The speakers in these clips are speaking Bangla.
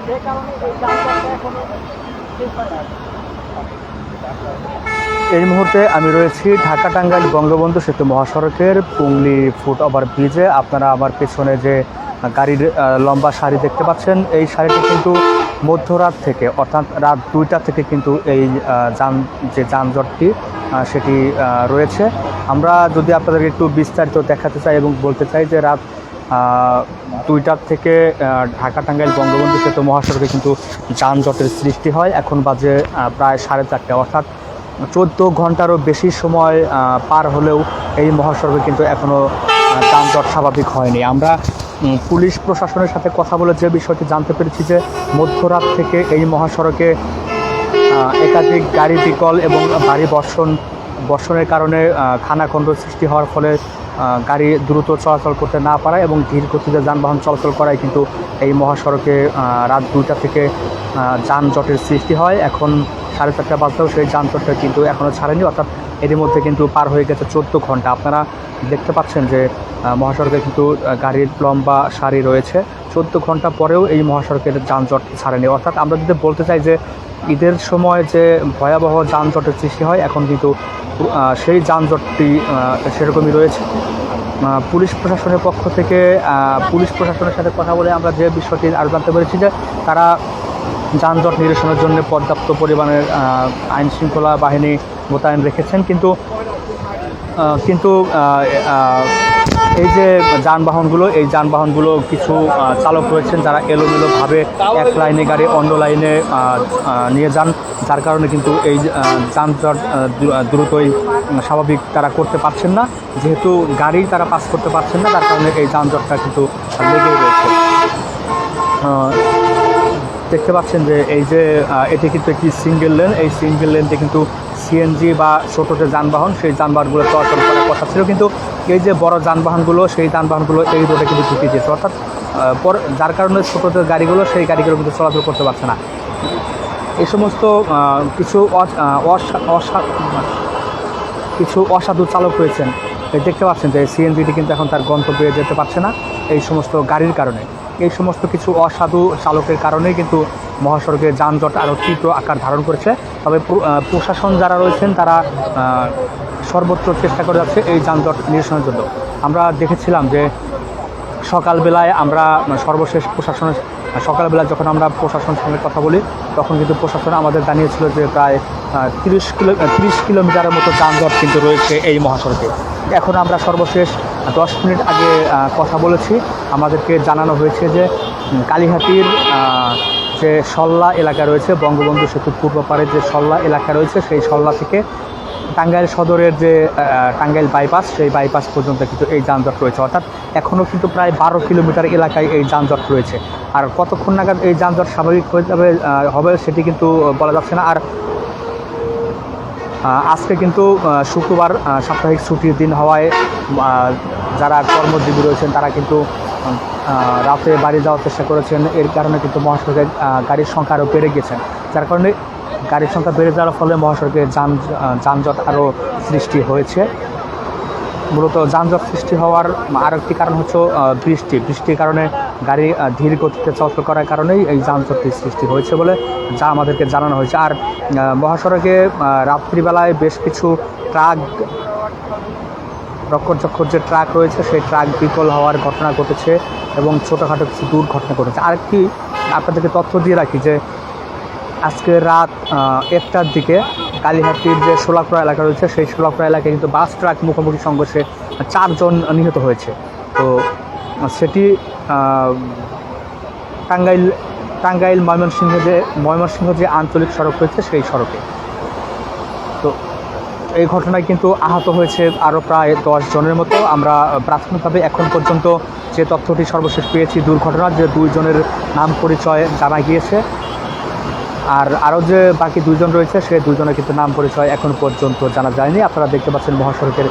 যে কারণে এই যানজটটা এখনো শেষ হয় না। এই মুহূর্তে আমি রয়েছি ঢাকা টাঙ্গাইল বঙ্গবন্ধু সেতু মহাসড়কের পুংলি ফুট ওভার ব্রিজে। আপনারা আমার পেছনে যে গাড়ির লম্বা সারি দেখতে পাচ্ছেন, এই সারিটি কিন্তু মধ্যরাত থেকে অর্থাৎ রাত 2টা থেকে কিন্তু এই যানজটটি সেটি রয়েছে। আমরা যদি আপনাদেরকে একটু বিস্তারিত দেখাতে চাই এবং বলতে চাই যে রাত 2টার থেকে ঢাকা টাঙ্গাইল বঙ্গবন্ধু সেতু মহাসড়কে কিন্তু যানজটের সৃষ্টি হয়। এখন বাজে প্রায় 4:30, অর্থাৎ 14 ঘন্টারও বেশি সময় পার হলেও এই মহাসড়কে কিন্তু এখনও যানজট স্বাভাবিক হয়নি। আমরা পুলিশ প্রশাসনের সাথে কথা বলে যে বিষয়টি জানতে পেরেছি যে মধ্যরাত থেকে এই মহাসড়কে একাধিক গাড়ি বিকল এবং ভারী বর্ষণের কারণে খানাখন্দ সৃষ্টি হওয়ার ফলে গাড়ি দ্রুত চলাচল করতে না পারায় এবং ধীর গতিতে যানবাহন চলাচল করায় কিন্তু এই মহাসড়কে রাত 2টা থেকে যানজটের সৃষ্টি হয়। এখন 4:30 বাজলেও সেই যানজটটা কিন্তু এখনও ছাড়েনি, অর্থাৎ এরই মধ্যে কিন্তু পার হয়ে গেছে 14 ঘন্টা। আপনারা দেখতে পাচ্ছেন যে মহাসড়কে কিন্তু গাড়ির লম্বা সারি রয়েছে। 14 ঘন্টা পরেও এই মহাসড়কের যানজট ছাড়েনি। অর্থাৎ আমরা যদি বলতে চাই যে ঈদের সময় যে ভয়াবহ যানজটের সৃষ্টি হয়, এখন কিন্তু সেই যানজটটি সেরকমই রয়েছে। পুলিশ প্রশাসনের পক্ষ থেকে পুলিশ প্রশাসনের সাথে কথা বলে আমরা যে বিষয়টি আরও জানতে পেরেছি যে তারা যানজট নিরসনের জন্য পর্যাপ্ত পরিমাণের আইন শৃঙ্খলা বাহিনী মোতায়েন রেখেছেন, কিন্তু এই যে এই যানবাহনগুলো কিছু চালক রয়েছেন যারা এলোমেলোভাবে এক লাইনে গাড়ি অন্য লাইনে নিয়ে যান, যার কারণে কিন্তু এই যানজট দ্রুতই স্বাভাবিক তারা করতে পারছেন না। যেহেতু গাড়ি তারা পাস করতে পারছেন না, তার কারণে এই যানজটটা কিন্তু লেগেই রয়েছে। দেখতে পাচ্ছেন যে এই যে এটি কিন্তু একটি সিঙ্গেল লেন, এই সিঙ্গেল লেনটি কিন্তু সিএনজি বা ছোটো যে যানবাহন সেই যানবাহনগুলো চলাচল করার কথা ছিল, কিন্তু এই যে বড় যানবাহনগুলো সেই যানবাহনগুলো এই রোডে কিন্তু ঢুকে দিয়েছে, অর্থাৎ যার কারণে ছোটো যে গাড়িগুলো সেই গাড়িগুলো কিন্তু চলাচল করতে পারছে না। এই সমস্ত কিছু অসাধু চালক রয়েছেন, দেখতে পাচ্ছেন যে সিএনজিটি কিন্তু এখন তার গন্তব্যে যেতে পারছে না এই সমস্ত গাড়ির কারণে। এই সমস্ত কিছু অসাধু চালকের কারণেই কিন্তু মহাসড়কে যানজট আরও তীব্র আকার ধারণ করেছে। তবে প্রশাসন যারা রয়েছেন তারা সর্বোচ্চ চেষ্টা করে যাচ্ছে এই যানজট নিরসনের জন্য। আমরা দেখেছিলাম যে সকালবেলায় আমরা সকালবেলা যখন আমরা প্রশাসনের সঙ্গে কথা বলি, তখন কিন্তু প্রশাসন আমাদের জানিয়েছিল যে প্রায় 30 কিলোমিটারের মতো যানজট কিন্তু রয়েছে এই মহাসড়কে। এখন আমরা সর্বশেষ 10 মিনিট আগে কথা বলেছি, আমাদেরকে জানানো হয়েছে যে কালীহাতির যে সল্লা এলাকা রয়েছে, বঙ্গবন্ধু সেতুর পূর্ব পারে যে সল্লা এলাকা রয়েছে, সেই সল্লা থেকে টাঙ্গাইল সদরের যে টাঙ্গাইল বাইপাস, সেই বাইপাস পর্যন্ত কিন্তু এই যানজট রয়েছে। অর্থাৎ এখনও কিন্তু প্রায় 12 কিলোমিটার এলাকায় এই যানজট রয়েছে। আর কতক্ষণ নাগাদ এই যানজট স্বাভাবিক হয়ে হবে সেটি কিন্তু বলা যাচ্ছে না। আর আজকে কিন্তু শুক্রবার সাপ্তাহিক ছুটির দিন হওয়ায় যারা কর্মজীবী রয়েছেন তারা কিন্তু রাতে বাড়ি যাওয়ার চেষ্টা করেছেন। এর কারণে কিন্তু মহাসড়কে গাড়ির সংখ্যা আরও বেড়ে গেছে, যার কারণে গাড়ির সংখ্যা বেড়ে যাওয়ার ফলে মহাসড়কে যানজট আরও সৃষ্টি হয়েছে। মূলত যানজট সৃষ্টি হওয়ার আরেকটি কারণ হচ্ছে বৃষ্টির কারণে গাড়ি ধীর গতিতে চলাচল করার কারণেই এই যানজটটি সৃষ্টি হয়েছে বলে যা আমাদেরকে জানানো হয়েছে। আর মহাসড়কে রাত্রিবেলায় বেশ কিছু ট্রাক, রক্ষর যে ট্রাক রয়েছে সেই ট্রাক বিকল হওয়ার ঘটনা ঘটেছে এবং ছোটোখাটো কিছু দুর্ঘটনা ঘটেছে। আরেকটি আপনাদেরকে তথ্য দিয়ে রাখি যে আজকে রাত 1টার দিকে কালীহাতির যে সোলাপুরা এলাকা রয়েছে, সেই সোলাপুরা এলাকায় কিন্তু বাস ট্রাক মুখোমুখি সংঘর্ষে 4 জন নিহত হয়েছে। তো সেটি টাঙ্গাইল ময়মনসিংহ যে আঞ্চলিক সড়ক রয়েছে সেই সড়কে। তো এই ঘটনায় কিন্তু আহত হয়েছে আরও প্রায় 10 জনের মতো। আমরা প্রাথমিকভাবে এখন পর্যন্ত যে তথ্যটি সর্বশেষ পেয়েছি দুর্ঘটনার, যে 2 জনের নাম পরিচয় জানা গিয়েছে, আর আরও যে বাকি 2 জন রয়েছে সেই 2 জনের কিন্তু নাম পরিচয় এখন পর্যন্ত জানা যায়নি। আপনারা দেখতে পাচ্ছেন মহাসড়কের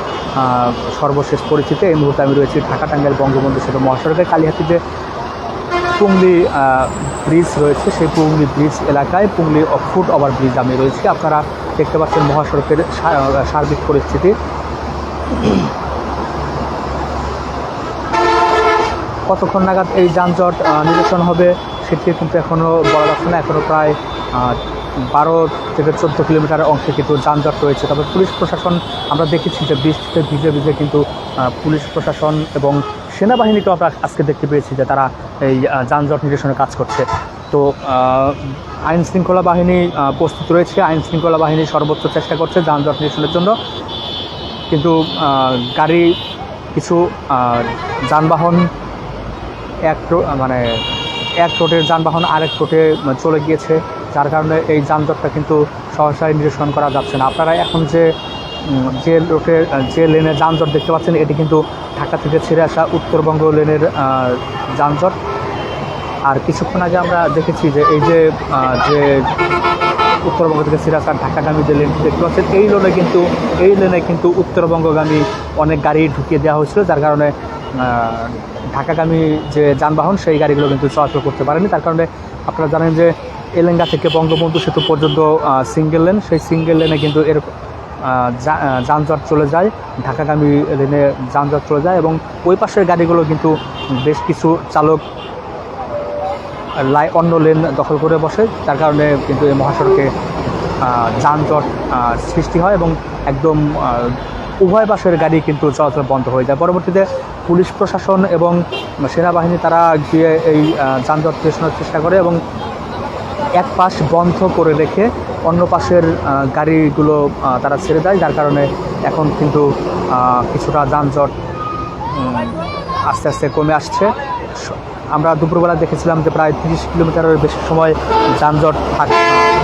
সর্বশেষ পরিস্থিতি। এই মুহূর্তে আমি রয়েছি ঢাকা টাঙ্গাইল বঙ্গবন্ধু সেতু মহাসড়কে কালীহাতি যে পুংলি ব্রিজ রয়েছে, সেই পুংলি ব্রিজ এলাকায় পুংলি ফুট ওভার ব্রিজ আমি রয়েছি। আপনারা দেখতে পাচ্ছেন মহাসড়কের সার্বিক পরিস্থিতি। কতক্ষণ নাগাদ এই যানজট নিরসন হবে সেটি কিন্তু এখনও বলা যাচ্ছে না। এখনও প্রায় 12 থেকে 14 কিলোমিটার অংশে কিন্তু যানজট রয়েছে। তবে পুলিশ প্রশাসন আমরা দেখেছি যে বৃষ্টিতে ভিজে ভিজে কিন্তু পুলিশ প্রশাসন এবং সেনাবাহিনীকেও আমরা আজকে দেখতে পেয়েছি যে তারা এই যানজট নিরসনে কাজ করছে। তো আইন শৃঙ্খলা বাহিনী প্রস্তুত রয়েছে, আইন শৃঙ্খলা বাহিনী সর্বোচ্চ চেষ্টা করছে যানজট নিরসনের জন্য। কিন্তু গাড়ি কিছু যানবাহন এক রোডের যানবাহন আরেক রোডে চলে গিয়েছে, যার কারণে এই যানজটটা কিন্তু সহসাই নিরসন করা যাচ্ছে না। আপনারা এখন যে রোডে যে লেনে যানজট দেখতে পাচ্ছেন, এটি কিন্তু ঢাকা থেকে ছেড়ে আসা উত্তরবঙ্গ লেনের যানজট। আর কিছুক্ষণ আগে আমরা দেখেছি যে এই যে উত্তরবঙ্গ থেকে ছেড়ে আসা ঢাকাগামী যে লেনটি দেখতে পাচ্ছেন, এই লেনে কিন্তু উত্তরবঙ্গগামী অনেক গাড়ি ঢুকিয়ে দেওয়া হয়েছিল, যার কারণে ঢাকাগামী যে যানবাহন সেই গাড়িগুলো কিন্তু চলাচল করতে পারেনি। তার কারণে আপনারা জানেন যে এলেঙ্গা থেকে বঙ্গবন্ধু সেতু পর্যন্ত সিঙ্গেল লেন, সেই সিঙ্গেল লেনে কিন্তু যানজট চলে যায়, ঢাকাগামী লেনে যানজট চলে যায় এবং ওই পাশের গাড়িগুলো কিন্তু বেশ কিছু চালক অন্য লেন দখল করে বসে, যার কারণে কিন্তু এই মহাসড়কে যানজট সৃষ্টি হয় এবং একদম উভয় পাশের গাড়ি কিন্তু চলাচল বন্ধ হয়ে যায়। পরবর্তীতে পুলিশ প্রশাসন এবং সেনাবাহিনী তারা গিয়ে এই যানজট নিরসনের চেষ্টা করে এবং এক পাশ বন্ধ করে রেখে অন্য পাশের গাড়িগুলো তারা ছেড়ে দেয়, যার কারণে এখন কিন্তু কিছুটা যানজট আস্তে আস্তে কমে আসছে। আমরা দুপুরবেলা দেখেছিলাম যে প্রায় 30 কিলোমিটারের বেশি সময় যানজট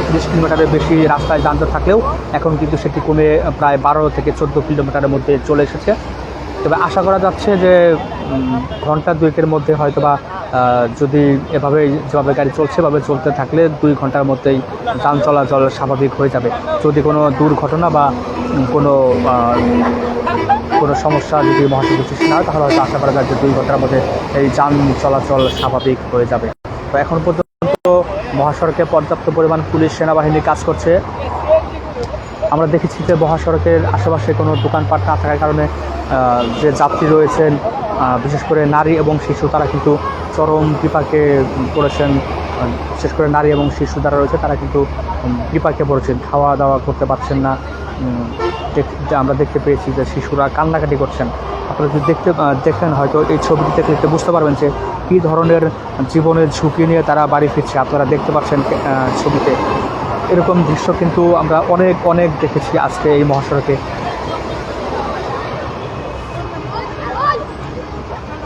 30 কিলোমিটারের বেশি রাস্তায় যানজট থাকলেও এখন কিন্তু সেটি কমে প্রায় 12 থেকে 14 কিলোমিটারের মধ্যে চলে এসেছে। তবে আশা করা যাচ্ছে যে ঘন্টা দুয়েকের মধ্যে হয়তোবা যদি যেভাবে গাড়ি চলছে এভাবে চলতে থাকলে 2 ঘন্টার মধ্যেই যান চলাচল স্বাভাবিক হয়ে যাবে। যদি কোনো দুর্ঘটনা বা কোনো সমস্যা যদি মহাসড়কে সৃষ্টি না হয়, তাহলে হয়তো আশা করা যায় যে 2 ঘন্টার মধ্যে এই যান চলাচল স্বাভাবিক হয়ে যাবে। তো এখন পর্যন্ত মহাসড়কে পর্যাপ্ত পরিমাণ পুলিশ সেনাবাহিনী কাজ করছে। আমরা দেখেছি যে মহাসড়কের আশেপাশে কোনো দোকানপাট না থাকার কারণে যে যাত্রী রয়েছেন, বিশেষ করে নারী এবং শিশু, তারা কিন্তু চরম বিপাকে পড়েছেন। বিশেষ করে নারী এবং শিশু যারা রয়েছে তারা কিন্তু বিপাকে পড়েছেন, খাওয়া দাওয়া করতে পারছেন না। আমরা দেখতে পেয়েছি যে শিশুরা কান্নাকাটি করছেন। আপনারা যদি দেখেন হয়তো এই ছবিটি দেখতে বুঝতে পারবেন যে কী ধরনের জীবনের ঝুঁকি নিয়ে তারা বাড়ি ফিরছে। আপনারা দেখতে পাচ্ছেন ছবিতে এরকম দৃশ্য কিন্তু আমরা অনেক দেখেছি আজকে এই মহাসড়কে।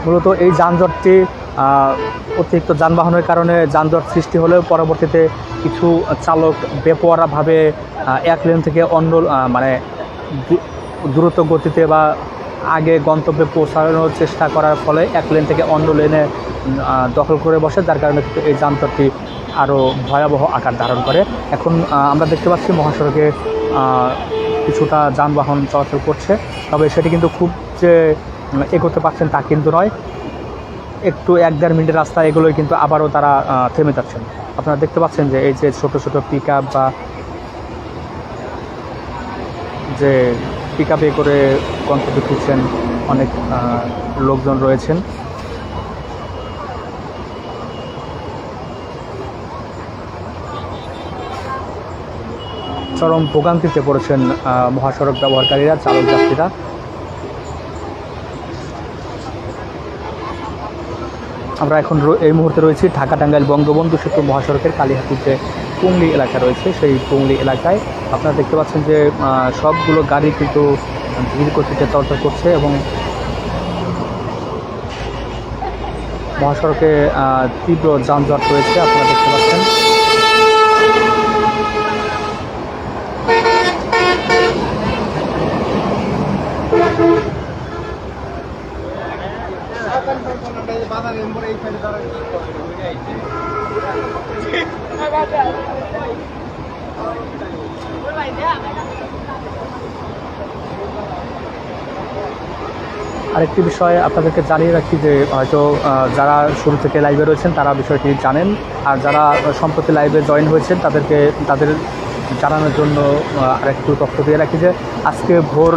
মূলত এই যানজটটি অতিরিক্ত যানবাহনের কারণে যানজট সৃষ্টি হলেও পরবর্তীতে কিছু চালক বেপরোয়াভাবে এক লেন থেকে অন্য দ্রুত গতিতে বা আগে গন্তব্যে পৌঁছানোর চেষ্টা করার ফলে এক লেন থেকে অন্য লেনে দখল করে বসে, যার কারণে এই যানজটটি আরও ভয়াবহ আকার ধারণ করে। এখন আমরা দেখতে পাচ্ছি মহাসড়কে কিছুটা যানবাহন চলাচল করছে, তবে সেটি কিন্তু খুব যে এগোতে পারছেন তা কিন্তু নয়। একটু 1-1.5 মিনিটের রাস্তা এগুলোই কিন্তু আবারও তারা থেমে যাচ্ছেন। আপনারা দেখতে পাচ্ছেন যে এই যে ছোট পিকআপ বা যে পিকআপে করে গন্তব্যে ফিরছেন অনেক লোকজন রয়েছেন। চরম ভোগান্তিতে পড়েছেন মহাসড়ক ব্যবহারকারীরা, চালক যাত্রীরা। আমরা এখন এই মুহূর্তে রয়েছি ঢাকা টাঙ্গাইল বঙ্গবন্ধু সেতু মহাসড়কের কালীহাতির যে পুংলি এলাকা রয়েছে, সেই পুংলি এলাকায় আপনারা দেখতে পাচ্ছেন যে সবগুলো গাড়ি কিন্তু ধীর গতিতে চলাচল করছে এবং মহাসড়কে তীব্র যানজট রয়েছে। আপনারা দেখতে পাচ্ছেন আরেকটি বিষয় আপনাদেরকে জানিয়ে রাখি যে হয়তো যারা শুরু থেকে লাইভে রয়েছেন তারা বিষয়টি জানেন, আর যারা সম্প্রতি লাইভে জয়েন হয়েছেন তাদের জানানোর জন্য আরেকটু তথ্য দিয়ে রাখি যে আজকে ভোর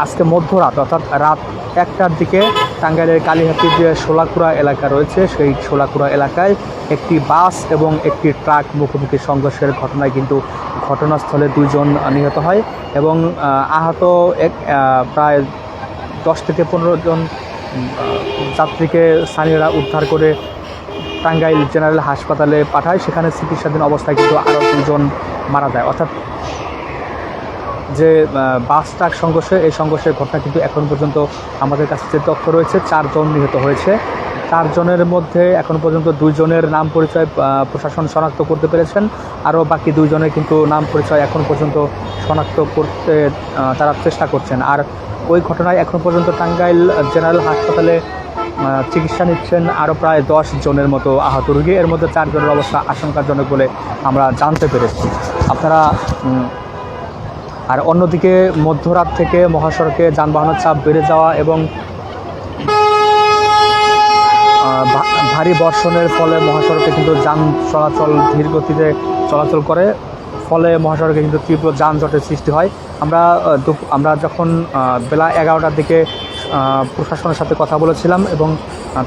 আজকে মধ্যরাত অর্থাৎ রাত 1টার দিকে টাঙ্গাইলের কালীহাতির যে শোলাকুড়া এলাকা রয়েছে সেই শোলাকুড়া এলাকায় একটি বাস এবং একটি ট্রাক মুখোমুখি সংঘর্ষের ঘটনায় কিন্তু ঘটনাস্থলে 2 জন নিহত হয় এবং আহত প্রায় 10 থেকে 15 জন যাত্রীকে স্থানীয়রা উদ্ধার করে টাঙ্গাইল জেনারেল হাসপাতালে পাঠায়। সেখানে চিকিৎসাধীন অবস্থায় কিন্তু আরও 2 জন মারা যায়। অর্থাৎ যে বাস ট্রাক সংঘর্ষে এই সংঘর্ষের ঘটনা কিন্তু এখন পর্যন্ত আমাদের কাছে যে তথ্য রয়েছে 4 জন নিহত হয়েছে। 4 জনের মধ্যে এখন পর্যন্ত 2 জনের নাম পরিচয় প্রশাসন শনাক্ত করতে পেরেছেন, আরও বাকি 2 জনের কিন্তু নাম পরিচয় এখন পর্যন্ত শনাক্ত করতে তারা চেষ্টা করছেন। আর ওই ঘটনায় এখন পর্যন্ত টাঙ্গাইল জেনারেল হাসপাতালে চিকিৎসা নিচ্ছেন আরও প্রায় 10 জনের মতো আহত রোগী। এর মধ্যে 4 জনের অবস্থা আশঙ্কাজনক বলে আমরা জানতে পেরেছি। আপনারা আর অন্যদিকে মধ্যরাত থেকে মহাসড়কে যানবাহনের চাপ বেড়ে যাওয়া এবং ভারী বর্ষণের ফলে মহাসড়কে কিন্তু যান চলাচল ধীর গতিতে চলাচল করে, ফলে মহাসড়কে কিন্তু তীব্র যানজটের সৃষ্টি হয়। আমরা যখন বেলা 11টার দিকে প্রশাসনের সাথে কথা বলেছিলাম এবং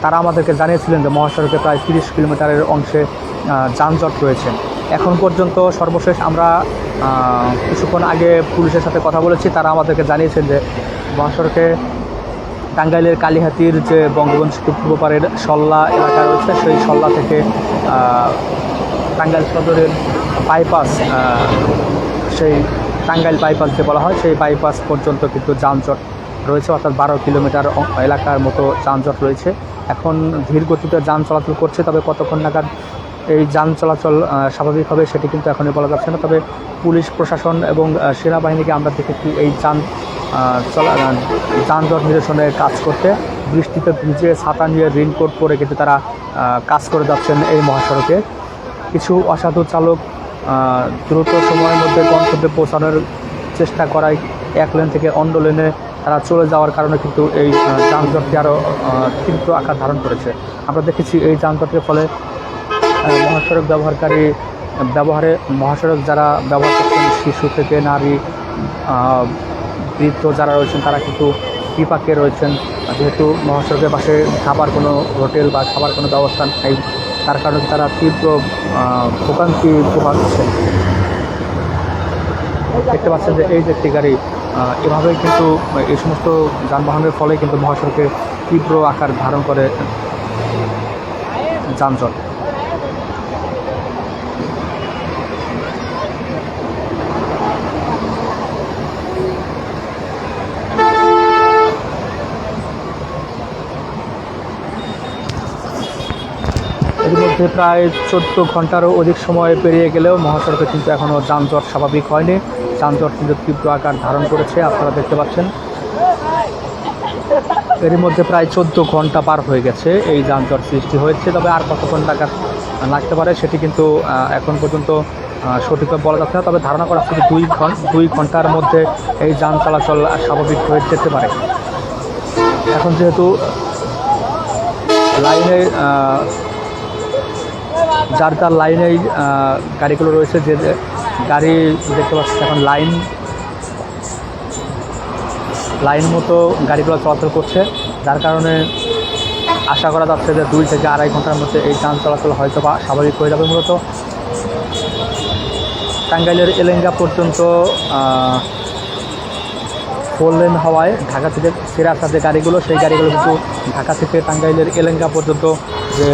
তারা আমাদেরকে জানিয়েছিলেন যে মহাসড়কে প্রায় 30 কিলোমিটারের অংশে যানজট রয়েছে। এখন পর্যন্ত সর্বশেষ আমরা কিছুক্ষণ আগে পুলিশের সাথে কথা বলেছি, তারা আমাদেরকে জানিয়েছেন যে মহাসড়কে টাঙ্গাইলের কালীহাতির যে বঙ্গবন্ধু সেতু পূর্ব পাড়ের সল্লা এলাকা রয়েছে সেই সল্লা থেকে টাঙ্গাইল সদরের বাইপাস, সেই টাঙ্গাইল বাইপাস যে বলা হয় সেই বাইপাস পর্যন্ত কিন্তু যানজট রয়েছে, অর্থাৎ 12 কিলোমিটার এলাকার মতো যানজট রয়েছে। এখন ধীর গতিতে যান চলাচল করছে, তবে কতক্ষণ নাগাদ এই যান চলাচল স্বাভাবিক হবে সেটি কিন্তু এখনই বলা যাচ্ছে না। তবে পুলিশ প্রশাসন এবং সেনাবাহিনীকে আমরা দেখেছি এই যানজট নিরসনের কাজ করতে, বৃষ্টিতে ভিজে ছাতা নিয়ে রেইনকোট পরে কিন্তু তারা কাজ করে যাচ্ছেন এই মহাসড়কে। কিছু অসাধু চালক দ্রুত সময়ের মধ্যে গন্তব্যে পৌঁছানোর চেষ্টা করায় এক লেন থেকে অন্য লেনে তারা চলে যাওয়ার কারণে কিন্তু এই যানজটটি আরও তীব্র আকার ধারণ করেছে। আমরা দেখেছি এই যানজটের ফলে মহাসড়ক মহাসড়ক যারা ব্যবহার করছেন, শিশু থেকে নারী, বৃদ্ধ যারা রয়েছেন তারা কিন্তু বিপাকে রয়েছেন, যেহেতু মহাসড়কের পাশে খাবার কোনো হোটেল বা খাবার কোনো ব্যবস্থা নেই, তার কারণে তারা তীব্র ভোগান্তি পোহাচ্ছেন। দেখতে পাচ্ছেন যে এই যে একটি গাড়ি এভাবেই কিন্তু এই সমস্ত যানবাহনের ফলে কিন্তু মহাসড়কে তীব্র আকার ধারণ করে যানজট। এর মধ্যে প্রায় 14 ঘন্টারও অধিক সময় পেরিয়ে গেলেও মহাসড়কে কিন্তু এখনও যানজট স্বাভাবিক হয়নি, যানজট কিন্তু তীব্র আকার ধারণ করেছে, আপনারা দেখতে পাচ্ছেন। এর মধ্যে প্রায় 14 ঘন্টা পার হয়ে গেছে এই যানজট সৃষ্টি হয়েছে, তবে আর কতক্ষণ লাগতে পারে সেটি কিন্তু এখন পর্যন্ত সঠিকভাবে বলা যাচ্ছে না। তবে ধারণা করা হচ্ছে 2 ঘন্টার মধ্যে এই যান চলাচল স্বাভাবিক হয়ে যেতে পারে। এখন যেহেতু লাইনে যার লাইনেই গাড়িগুলো রয়েছে, যে গাড়ি দেখতে পাচ্ছি এখন লাইন মতো গাড়িগুলো চলাচল করছে, যার কারণে আশা করা যাচ্ছে যে 2 থেকে 2.5 ঘন্টার মধ্যে এই যান চলাচল হয়তো বা স্বাভাবিক হয়ে যাবে। মূলত টাঙ্গাইলের এলেঙ্গা পর্যন্ত 4 লেন হওয়ায় ঢাকা থেকে ছেড়ে আসা যে গাড়িগুলো সেই গাড়িগুলো কিন্তু ঢাকা থেকে টাঙ্গাইলের এলেঙ্গা পর্যন্ত যে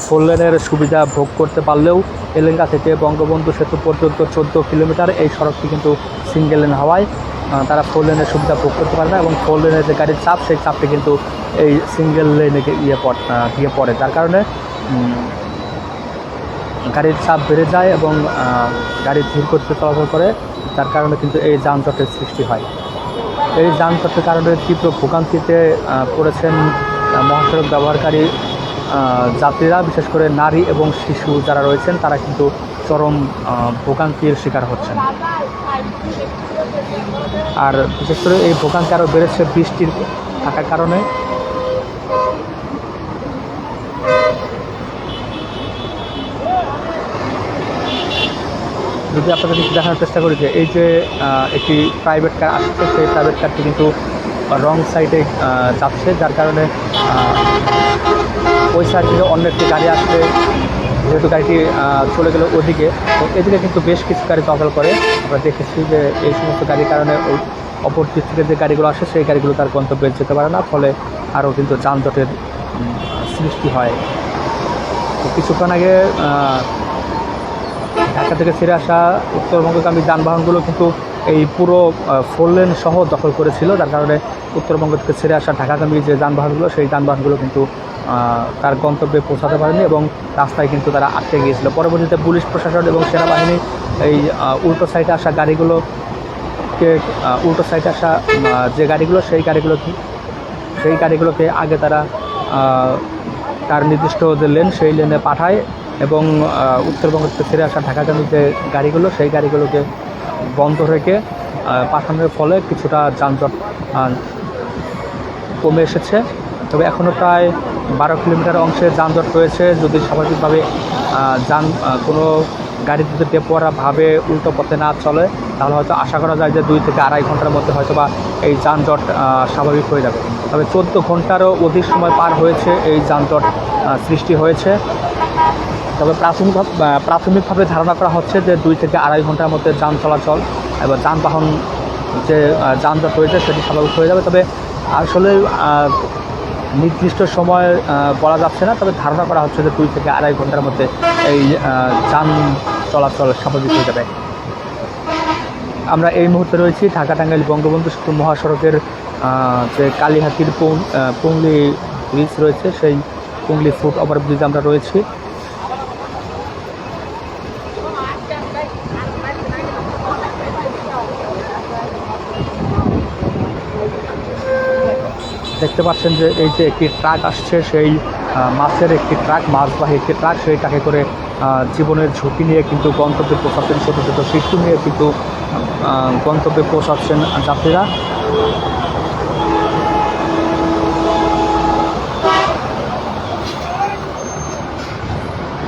4 লেনের সুবিধা ভোগ করতে পারলেও এলেঙ্গা থেকে বঙ্গবন্ধু সেতু পর্যন্ত 14 কিলোমিটার এই সড়কটি কিন্তু সিঙ্গেল লেন হওয়ায় তারা 4 লেনের সুবিধা ভোগ করতে পারে না এবং 4 লেনের যে গাড়ির চাপ সেই চাপটি কিন্তু এই সিঙ্গেল লেনে গিয়ে পড়ে, যার কারণে গাড়ির চাপ বেড়ে যায় এবং গাড়ি ধীর করতে চলাচল করে, যার কারণে কিন্তু এই যানজটের সৃষ্টি হয়। এই যানজটের কারণে তীব্র ভোগান্তিতে পড়েছেন মহাসড়ক ব্যবহারকারী যাত্রীরা, বিশেষ করে নারী এবং শিশু যারা রয়েছেন তারা কিন্তু চরম ভোগান্তির শিকার হচ্ছেন। আর বিশেষ করে এই ভোগান্তি আরও বেড়েছে বৃষ্টির থাকার কারণে। যদি আপনাদের একটু দেখানোর চেষ্টা করি যে এই যে একটি প্রাইভেট কার আসছে, সেই প্রাইভেট কারটি কিন্তু রং সাইডে যাচ্ছে, যার কারণে ওই সাইড থেকে অন্য একটি গাড়ি আসছে, যেহেতু গাড়িটি চলে গেল ওদিকে, তো এদিকে কিন্তু বেশ কিছু গাড়ি চলাচল করে। আমরা দেখেছি যে এই সমস্ত গাড়ির কারণে ওই অপর দিক থেকে যে গাড়িগুলো আসে সেই গাড়িগুলো তার গন্তব্যে যেতে পারে না, ফলে আরও কিন্তু যানজটের সৃষ্টি হয়। তো কিছুক্ষণ আগে ঢাকা থেকে ছেড়ে আসা উত্তরবঙ্গগামী যানবাহনগুলো কিন্তু এই পুরো 4 লেন সহ দখল করেছিল, যার কারণে উত্তরবঙ্গ থেকে ছেড়ে আসা ঢাকাগামী যে যানবাহনগুলো সেই যানবাহনগুলো কিন্তু তার গন্তব্যে পৌঁছাতে পারেনি এবং রাস্তায় কিন্তু তারা আটকে গিয়েছিল। পরবর্তীতে পুলিশ প্রশাসন এবং সেনাবাহিনী এই উল্টো সাইডে আসা গাড়িগুলোকে উল্টো সাইডে আসা যে গাড়িগুলো সেই গাড়িগুলোকে আগে তারা তার নির্দিষ্ট যে লেন সেই লেনে পাঠায় এবং উত্তরবঙ্গ থেকে ছেড়ে আসা ঢাকাগামী যে গাড়িগুলো সেই গাড়িগুলোকে বন্ধ রেখে পাঠানোর ফলে কিছুটা যানজট কমে এসেছে। তবে এখনও প্রায় 12 কিলোমিটার অংশে যানজট রয়েছে। যদি স্বাভাবিকভাবে কোনো গাড়ি যদি বেপরোয়াভাবে উল্টো পথে না চলে, তাহলে হয়তো আশা করা যায় যে 2 থেকে আড়াই ঘন্টার মধ্যে হয়তো বা এই যানজট স্বাভাবিক হয়ে যাবে। তবে 14 ঘন্টারও অধিক সময় পার হয়েছে এই যানজট সৃষ্টি হয়েছে। তবে প্রাথমিকভাবে ধারণা করা হচ্ছে যে 2 থেকে আড়াই ঘন্টার মধ্যে যান চলাচল এবং যানবাহন যে যানজট রয়েছে সেটি স্বাভাবিক হয়ে যাবে। তবে আসলে নির্দিষ্ট সময় বলা যাচ্ছে না, তবে ধারণা করা হচ্ছে যে 2 থেকে আড়াই ঘন্টার মধ্যে এই যান চলাচল স্বাভাবিক হয়ে যাবে। আমরা এই মুহূর্তে রয়েছি ঢাকা টাঙ্গাইল বঙ্গবন্ধু সেতু মহাসড়কের যে কালীহাতির পুংলি ব্রিজ রয়েছে, সেই পুংলি ফুট ওভার ব্রিজ আমরা রয়েছি। দেখতে পাচ্ছেন যে এই যে একটি ট্রাক আসছে, সেই মাছের একটি ট্রাক, মাছবাহী একটি ট্রাক, সেই ট্রাকে করে জীবনের ঝুঁকি নিয়ে কিন্তু গন্তব্যে পৌঁছাচ্ছেন, ছোটো ছোটো শিশু নিয়ে কিন্তু গন্তব্যে পৌঁছাচ্ছেন যাত্রীরা।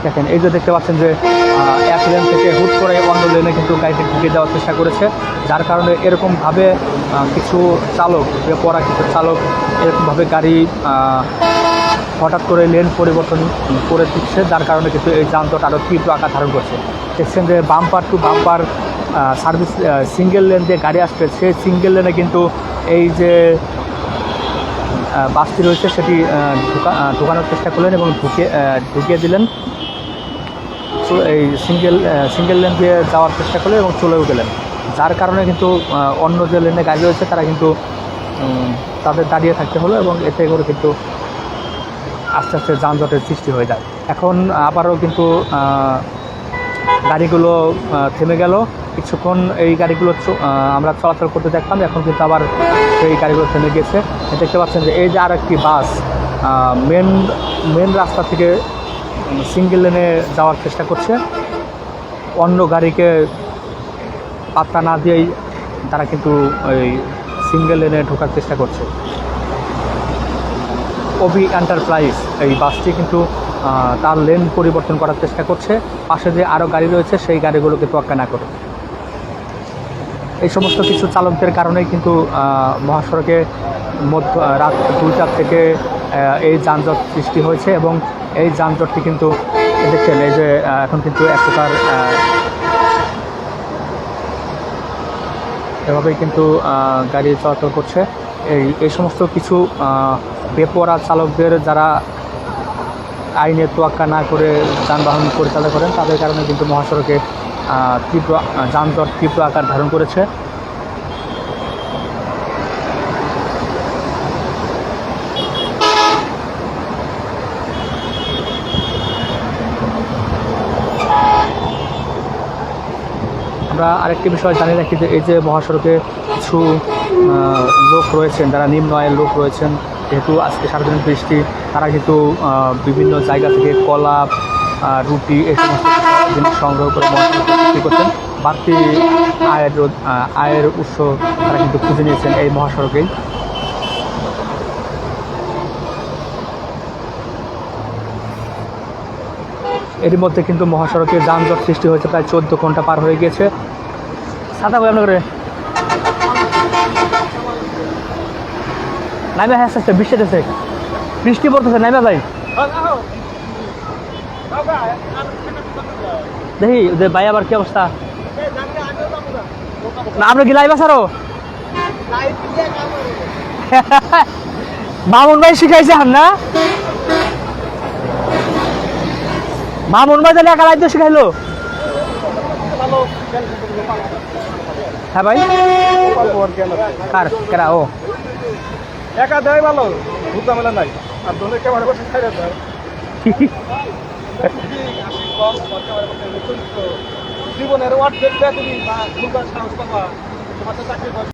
দেখেন এই যে দেখতে পাচ্ছেন যে এক লেন থেকে হুট করে অন্য লেনে কিন্তু গাড়িটি ঢুকে যাওয়ার চেষ্টা করেছে, যার কারণে এরকমভাবে কিছু চালক এরকমভাবে গাড়ি হঠাৎ করে লেন পরিবর্তন করে দিচ্ছে, যার কারণে কিন্তু এই যানজট আরও তীব্র আকার ধারণ করছে। দেখছেন যে bumper to bumper service single lane দিয়ে গাড়ি আসছে, সেই সিঙ্গেল লেনে কিন্তু এই যে বাসটি রয়েছে সেটি ঢোকানোর চেষ্টা করলেন এবং ঢুকিয়ে দিলেন। এই সিঙ্গেল লেন দিয়ে যাওয়ার চেষ্টা করলেন এবং চলেও গেলেন, যার কারণে কিন্তু অন্য যে লেনে গাড়ি রয়েছে তারা কিন্তু তাদের দাঁড়িয়ে থাকতে হলো এবং এতে করে কিন্তু আস্তে আস্তে যানজটের সৃষ্টি হয়ে যায়। এখন আবারও কিন্তু গাড়িগুলো থেমে গেল। কিছুক্ষণ এই গাড়িগুলো আমরা চলাচল করতে দেখলাম, এখন কিন্তু আবার সেই গাড়িগুলো থেমে গেছে। দেখতে পাচ্ছেন যে এই যে আর একটি বাস মেন রাস্তা থেকে সিঙ্গেল লেনে যাওয়ার চেষ্টা করছে, অন্য গাড়িকে পাত্তা না দিয়েই তারা কিন্তু ওই সিঙ্গেল লেনে ঢোকার চেষ্টা করছে। অভি এন্টারপ্রাইজ এই বাসটি কিন্তু তার লেন পরিবর্তন করার চেষ্টা করছে, পাশে যে আরও গাড়ি রয়েছে সেই গাড়িগুলোকে তোয়াক্কা না করে। এই সমস্ত কিছু চালকদের কারণেই কিন্তু মহাসড়কে রাত 2টা থেকে এই যানজট সৃষ্টি হয়েছে এবং এই যানজটটি কিন্তু দেখছেন এই যে এখন কিন্তু এক প্রকার এভাবেই কিন্তু গাড়ি চলাচল করছে। এই সমস্ত কিছু বেপরোয়া চালকদের, যারা আইনের তোয়াক্কা না করে যানবাহন পরিচালনা করেন, তাদের কারণে কিন্তু মহাসড়কে যানজট তীব্র আকার ধারণ করেছে। আমরা আরেকটি বিষয় জানিয়ে রাখি যে এই যে মহাসড়কে কিছু লোক রয়েছেন, যারা নিম্ন আয়ের লোক রয়েছেন, যেহেতু আজকে সারাদিন বৃষ্টি, তারা কিন্তু বিভিন্ন জায়গা থেকে কলা, রুটি এই সমস্ত জিনিস সংগ্রহ করে মহাসড়কে বিক্রি করছেন। বাড়তি আয়ের উৎস তারা কিন্তু খুঁজে নিয়েছেন এই মহাসড়কেই। এর মধ্যে কিন্তু মহাসড়কে যানজট সৃষ্টি হয়েছে, প্রায় 14 ঘন্টা পার হয়ে গিয়েছে। ছাতা কই আপনার করে নাইমা? হ্যাঁ আস্তে বৃষ্টি আছে, বৃষ্টি পড়তেছে, নাইমা ভাই দেখি যে ভাই আবার কি অবস্থা। না আপনি কি লাইভ আসারও মামুন ভাই শিখাইছে হান না? মামুন ভাই তাহলে একা লাইভ শিখাইলো? হ্যাঁ ভাই কার কেরা ও একা দেয় ভালো, ঝামেলা নাই। আর দোনে ক্যামেরা বসে খাইরে দেয় জীবনের অর্ধেক তুমি সাহস পাবা তোমার চাকরি